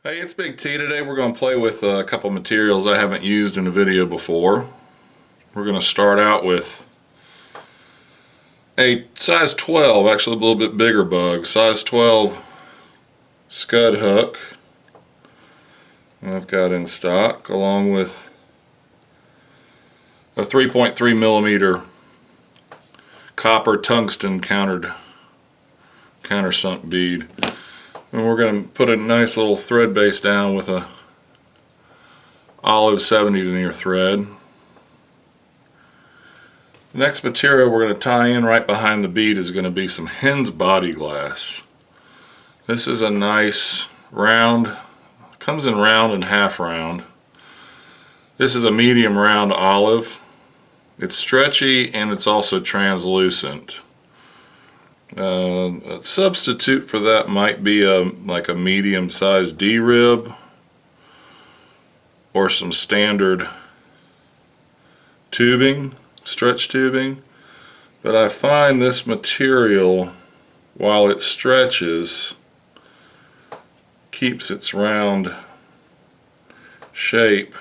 Hey, it's Big T. Today we're going to play with a couple materials I haven't used in a video before. We're going to start out with a size 12, actually a little bit bigger bug, size 12 scud hook I've got in stock, along with a 3.3 millimeter copper tungsten countersunk bead. And we're going to put a nice little thread base down with a olive 70 denier thread. The next material we're going to tie in right behind the bead is going to be some Hends Body Glass. This is a nice round, comes in round and half round. This is a medium round olive. It's stretchy and it's also translucent. A substitute for that might be like a medium-sized D-rib or some standard tubing, stretch tubing. But I find this material, while it stretches, keeps its round shape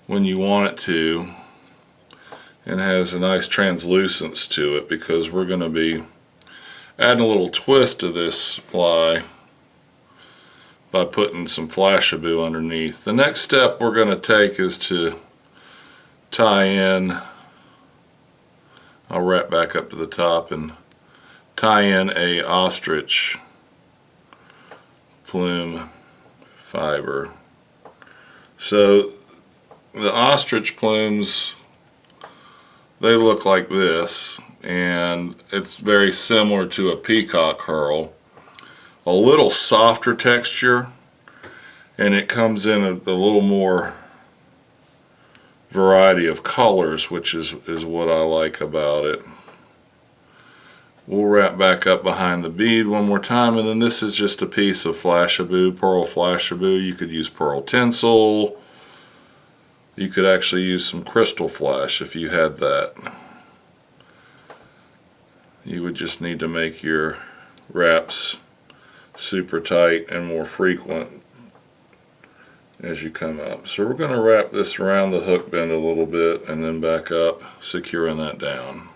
when you want it to, and has a nice translucence to it, because we're going to be adding a little twist to this fly by putting some Flashabou underneath. The next step we're going to take is to tie in, I'll wrap back up to the top and tie in a ostrich plume fiber. So the ostrich plumes, they look like this, and it's very similar to a peacock curl. A little softer texture, and it comes in a little more variety of colors, which is what I like about it. We'll wrap back up behind the bead one more time, and then this is just a piece of Flashabou, pearl Flashabou. You could use pearl tinsel. You could actually use some crystal flash if you had that. You would just need to make your wraps super tight and more frequent as you come up. So we're going to wrap this around the hook bend a little bit and then back up, securing that down.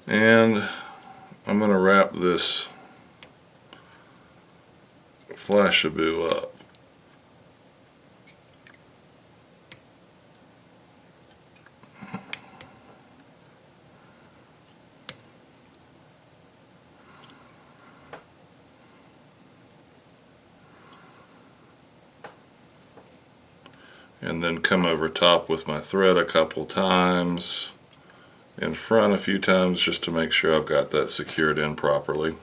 And I'm going to wrap this Flashabou up. And then come over top with my thread a couple times, in front a few times, just to make sure I've got that secured in properly.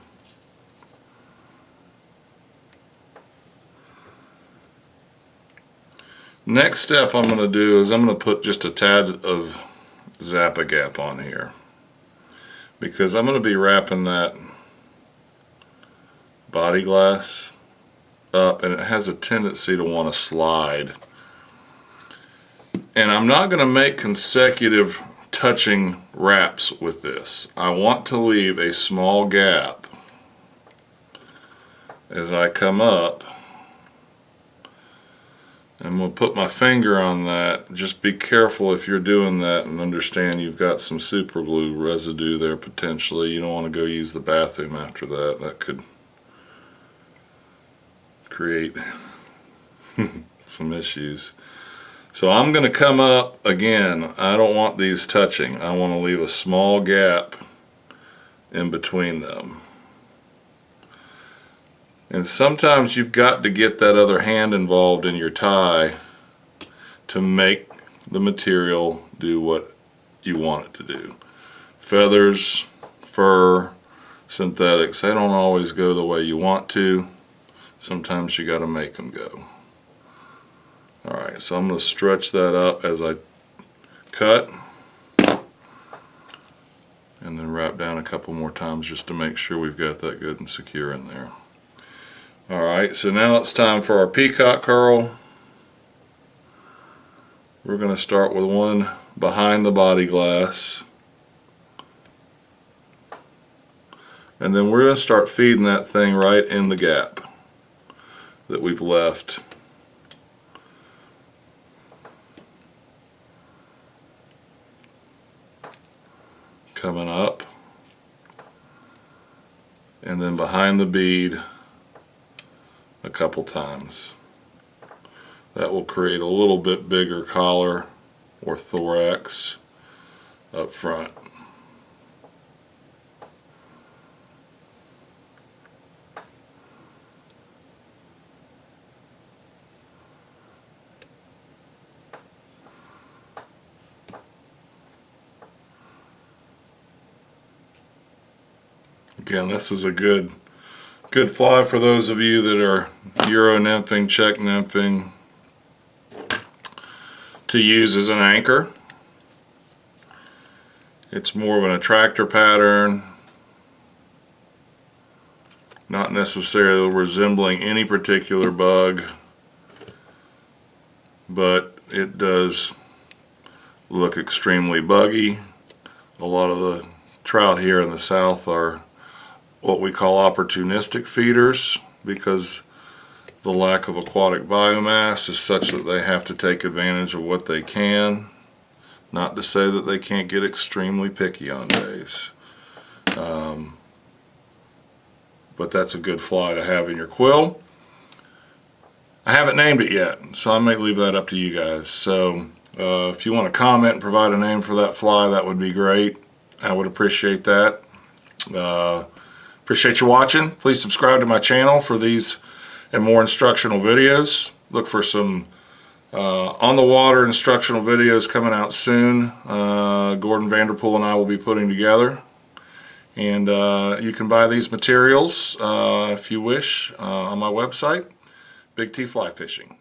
Next step I'm going to do is I'm going to put just a tad of Zap-A-Gap on here, because I'm going to be wrapping that body glass up, and it has a tendency to want to slide. And I'm not going to make consecutive touching wraps with this. I want to leave a small gap as I come up. I'm going to put my finger on that. Just be careful if you're doing that, and understand you've got some super glue residue there potentially. You don't want to go use the bathroom after that. That could create some issues. So I'm going to come up again. I don't want these touching. I want to leave a small gap in between them. And sometimes you've got to get that other hand involved in your tie to make the material do what you want it to do. Feathers, fur, synthetics, they don't always go the way you want to. Sometimes you got to make them go. Alright, so I'm going to stretch that up as I cut, and then wrap down a couple more times just to make sure we've got that good and secure in there. Alright, so now it's time for our peacock curl. We're going to start with one behind the body glass, And then we're going to start feeding that thing right in the gap that we've left. Coming up. And then behind the bead a couple times. That will create a little bit bigger collar or thorax up front. Again, this is a good fly for those of you that are Euro nymphing, Czech nymphing, to use as an anchor. It's more of an attractor pattern, not necessarily resembling any particular bug, but it does look extremely buggy. A lot of the trout here in the south are what we call opportunistic feeders because the lack of aquatic biomass is such that they have to take advantage of what they can. Not to say that they can't get extremely picky on days. But that's a good fly to have in your quill. I haven't named it yet, so I may leave that up to you guys. So if you want to comment and provide a name for that fly, that would be great. I would appreciate that. Appreciate you watching. Please subscribe to my channel for these and more instructional videos. Look for some on the water instructional videos coming out soon. Gordon Vanderpool and I will be putting together. And you can buy these materials if you wish on my website, Big T Fly Fishing.